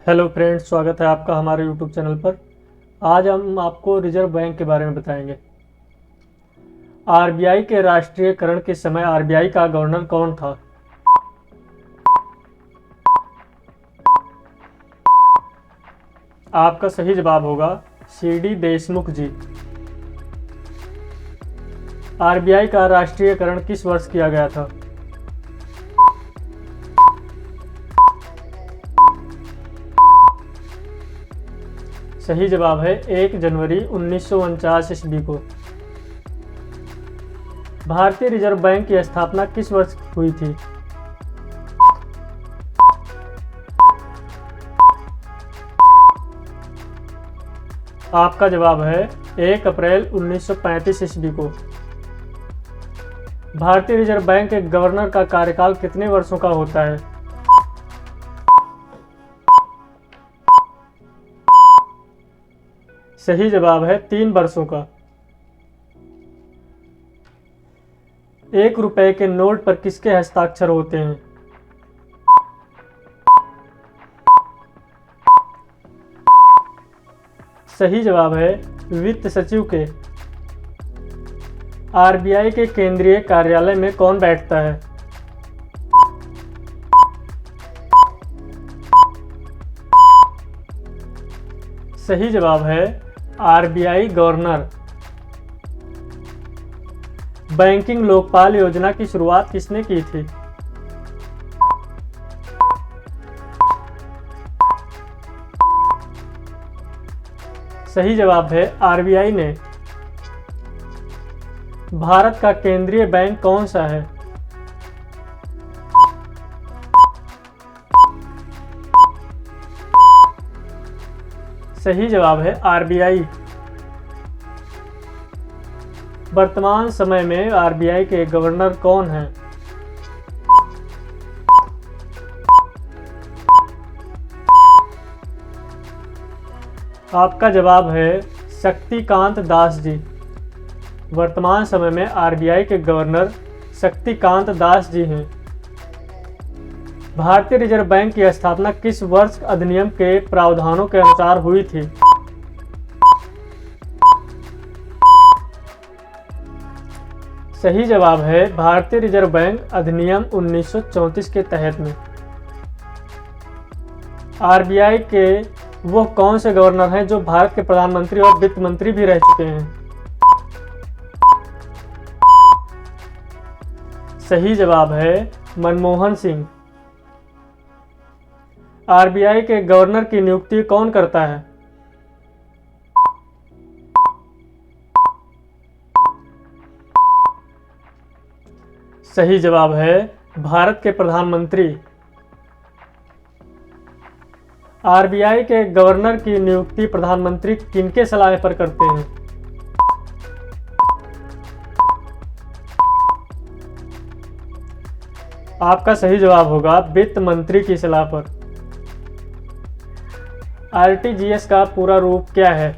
Hello friends, स्वागत है आपका हमारे यूट्यूब चैनल पर। आज हम आपको रिजर्व बैंक के बारे में बताएंगे। आरबीआई के राष्ट्रीयकरण के समय आरबीआई का गवर्नर कौन था? आपका सही जवाब होगा सीडी देशमुख जी। आरबीआई का राष्ट्रीयकरण किस वर्ष किया गया था? सही जवाब है 1 जनवरी 1949 ईस्वी को। भारतीय रिजर्व बैंक की स्थापना किस वर्ष हुई थी? आपका जवाब है 1 अप्रैल 1935 ईस्वी को। भारतीय रिजर्व बैंक के गवर्नर का कार्यकाल कितने वर्षों का होता है? सही जवाब है 3 वर्षों का। 1 रुपए के नोट पर किसके हस्ताक्षर होते हैं? सही जवाब है वित्त सचिव के। आरबीआई के केंद्रीय कार्यालय में कौन बैठता है? सही जवाब है आरबीआई गवर्नर। बैंकिंग लोकपाल योजना की शुरुआत किसने की थी? सही जवाब है आरबीआई ने। भारत का केंद्रीय बैंक कौन सा है? सही जवाब है आरबीआई। वर्तमान समय में आरबीआई के गवर्नर कौन हैं? आपका जवाब है शक्तिकांत दास जी। वर्तमान समय में आरबीआई के गवर्नर शक्तिकांत दास जी हैं। भारतीय रिजर्व बैंक की स्थापना किस वर्ष अधिनियम के प्रावधानों के अनुसार हुई थी? सही जवाब है भारतीय रिजर्व बैंक अधिनियम 1934 के तहत में। आरबीआई के वो कौन से गवर्नर हैं जो भारत के प्रधानमंत्री और वित्त मंत्री भी रह चुके हैं? सही जवाब है मनमोहन सिंह। आरबीआई के गवर्नर की नियुक्ति कौन करता है? सही जवाब है भारत के प्रधानमंत्री। आरबीआई के गवर्नर की नियुक्ति प्रधानमंत्री किनके सलाह पर करते हैं? आपका सही जवाब होगा वित्त मंत्री की सलाह पर। आरटीजीएस का पूरा रूप क्या है?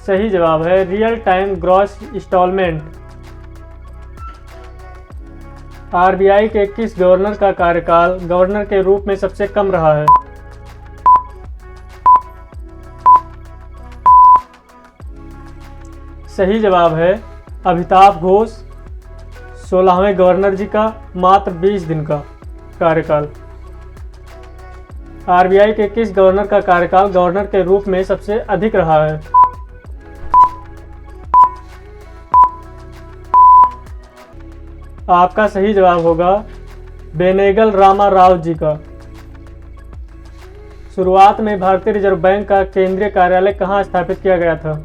सही जवाब है real time gross installment. RBI के किस गवर्नर का कार्यकाल गवर्नर के रूप में सबसे कम रहा है? सही जवाब है अमिताभ घोष। 16वें गवर्नर जी का मात्र 20 दिन का कार्यकाल। आरबीआई के किस गवर्नर का कार्यकाल गवर्नर के रूप में सबसे अधिक रहा है? आपका सही जवाब होगा बेनेगल रामा राव जी का। शुरुआत में भारतीय रिजर्व बैंक का केंद्रीय कार्यालय कहाँ स्थापित किया गया था?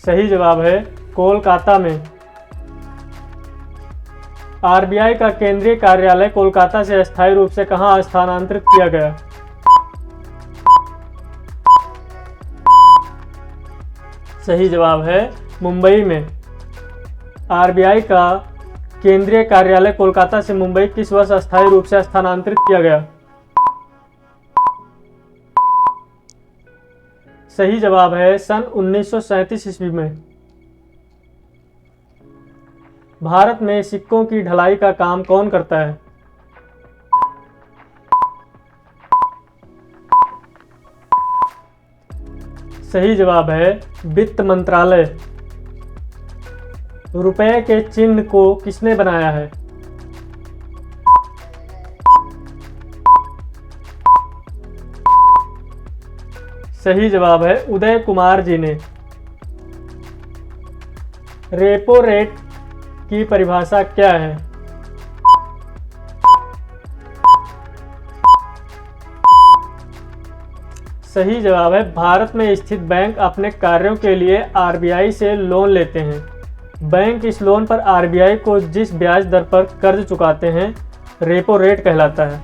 सही जवाब है कोलकाता में। आरबीआई का केंद्रीय कार्यालय कोलकाता से अस्थायी रूप से कहाँ स्थानांतरित किया गया? सही जवाब है मुंबई में। आरबीआई का केंद्रीय कार्यालय कोलकाता से मुंबई किस वर्ष अस्थायी रूप से स्थानांतरित किया गया? सही जवाब है सन 1937 ईस्वी में। भारत में सिक्कों की ढलाई का काम कौन करता है? सही जवाब है वित्त मंत्रालय। रुपए के चिन्ह को किसने बनाया है? सही जवाब है उदय कुमार जी ने। रेपो रेट की परिभाषा क्या है? सही जवाब है भारत में स्थित बैंक अपने कार्यों के लिए आरबीआई से लोन लेते हैं। बैंक इस लोन पर आरबीआई को जिस ब्याज दर पर कर्ज चुकाते हैं रेपो रेट कहलाता है।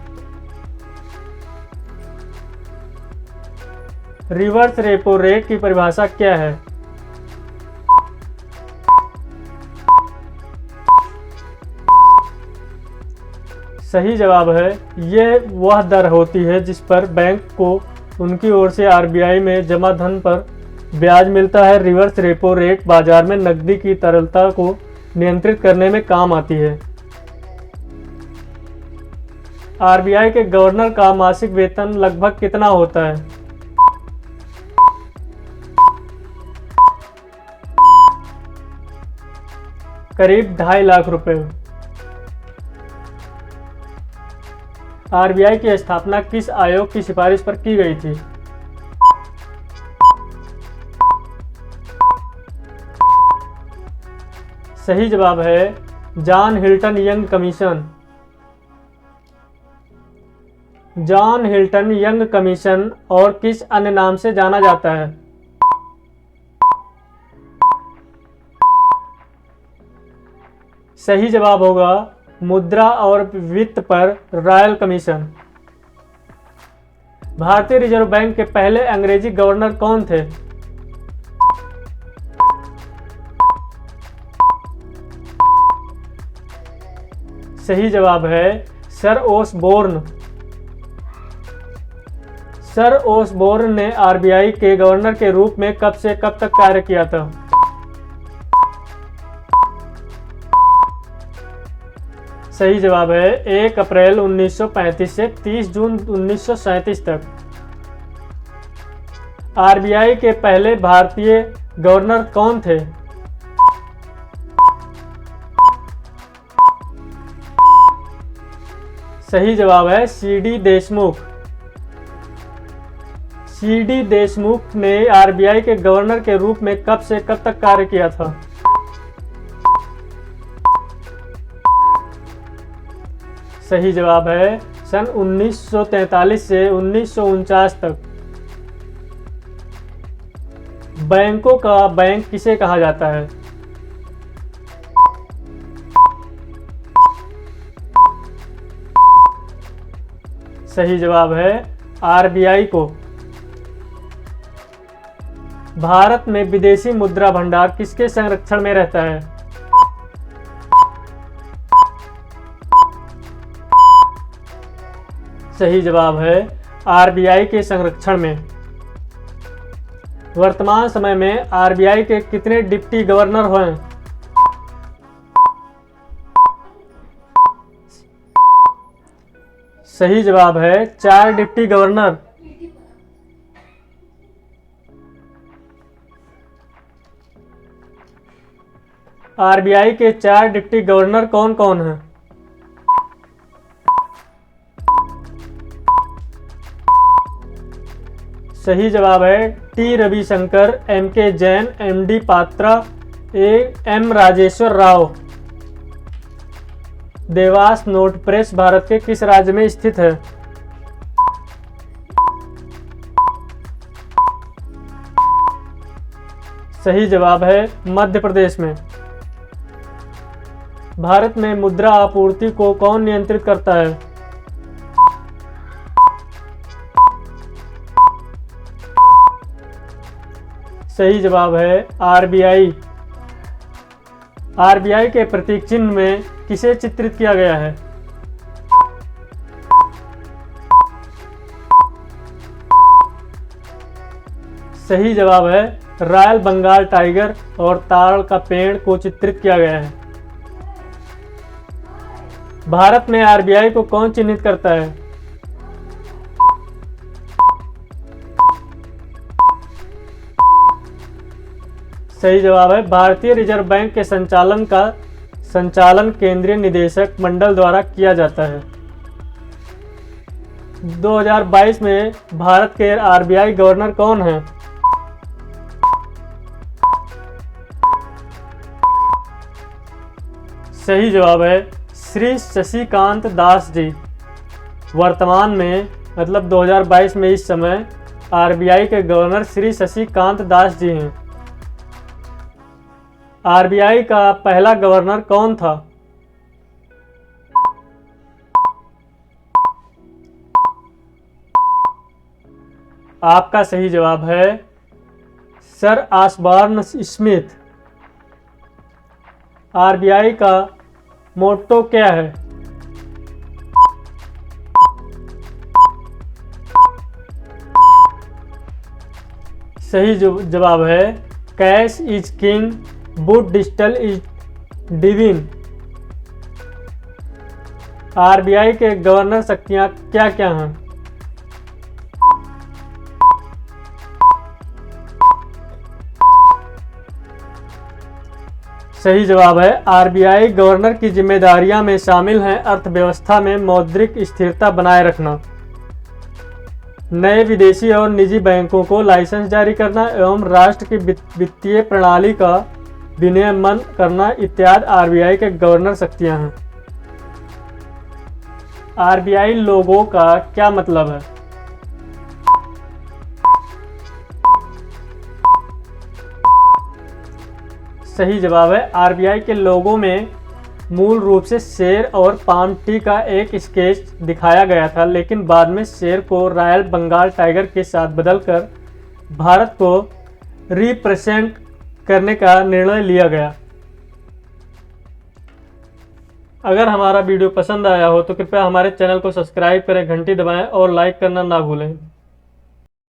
रिवर्स रेपो रेट की परिभाषा क्या है? सही जवाब है यह वह दर होती है जिस पर बैंक को उनकी ओर से आरबीआई में जमा धन पर ब्याज मिलता है। रिवर्स रेपो रेट बाजार में नकदी की तरलता को नियंत्रित करने में काम आती है। आरबीआई के गवर्नर का मासिक वेतन लगभग कितना होता है? करीब 2.5 लाख रुपए। आरबीआई की स्थापना किस आयोग की सिफारिश पर की गई थी? सही जवाब है John Hilton young commission. John Hilton young commission और किस अन्य नाम से जाना जाता है? सही जवाब होगा मुद्रा और वित्त पर रॉयल कमीशन। भारतीय रिजर्व बैंक के पहले अंग्रेजी गवर्नर कौन थे? सही जवाब है सर ओसबोर्न। सर ओसबोर्न ने आरबीआई के गवर्नर के रूप में कब से कब तक कार्य किया था? सही जवाब है 1 अप्रैल 1935 से 30 जून 1937 तक। आरबीआई के पहले भारतीय गवर्नर कौन थे? सही जवाब है सीडी देशमुख। सीडी देशमुख ने आरबीआई के गवर्नर के रूप में कब से कब तक कार्य किया था? सही जवाब है सन 1943 से 1949 तक। बैंकों का बैंक किसे कहा जाता है? सही जवाब है आरबीआई को। भारत में विदेशी मुद्रा भंडार किसके संरक्षण में रहता है? सही जवाब है आरबीआई के संरक्षण में। वर्तमान समय में आरबीआई के कितने डिप्टी गवर्नर हैं? सही जवाब है 4 डिप्टी गवर्नर। आरबीआई के 4 डिप्टी गवर्नर कौन कौन हैं? सही जवाब है T Ravishankar, M K Jain, M D Patra, M Rajeshwar Rao. Dewas note press Bharat के किस राज्य में स्थित है? सही जवाब है मध्य प्रदेश में। भारत में मुद्रा आपूर्ति को कौन नियंत्रित करता है? सही जवाब है आरबीआई। आरबीआई के प्रतीक चिन्ह में किसे चित्रित किया गया है? सही जवाब है रॉयल बंगाल टाइगर और ताड़ का पेड़ को चित्रित किया गया है। भारत में आरबीआई को कौन चिन्हित करता है? सही जवाब है भारतीय रिजर्व बैंक के संचालन केंद्रीय निदेशक मंडल द्वारा किया जाता है। 2022 में भारत के आरबीआई गवर्नर कौन हैं? सही जवाब है श्री शशिकांत दास जी। वर्तमान में मतलब 2022 में इस समय आरबीआई के गवर्नर श्री शशिकांत दास जी हैं। आरबीआई का पहला गवर्नर कौन था? आपका सही जवाब है सर ऑसबॉर्न स्मिथ। आरबीआई का मोट्टो क्या है? सही जवाब है cash is king but digital is divine. RBI के गवर्नर शक्तियां क्या क्या हैं? सही जवाब है आरबीआई गवर्नर की जिम्मेदारियां में शामिल हैं अर्थव्यवस्था में मौद्रिक स्थिरता बनाए रखना, नए विदेशी और निजी बैंकों को लाइसेंस जारी करना एवं राष्ट्र की वित्तीय प्रणाली का विनियमन करना इत्यादि आरबीआई के गवर्नर शक्तियां हैं। आरबीआई लोगो का क्या मतलब है? सही जवाब है आरबीआई के लोगो में मूल रूप से शेर और पाम ट्री का एक स्केच दिखाया गया था, लेकिन बाद में शेर को रॉयल बंगाल टाइगर के साथ बदलकर भारत को रिप्रेजेंट करने का निर्णय लिया गया। अगर हमारा वीडियो पसंद आया हो तो कृपया हमारे चैनल को सब्सक्राइब करें, घंटी दबाएं और लाइक करना ना भूलें।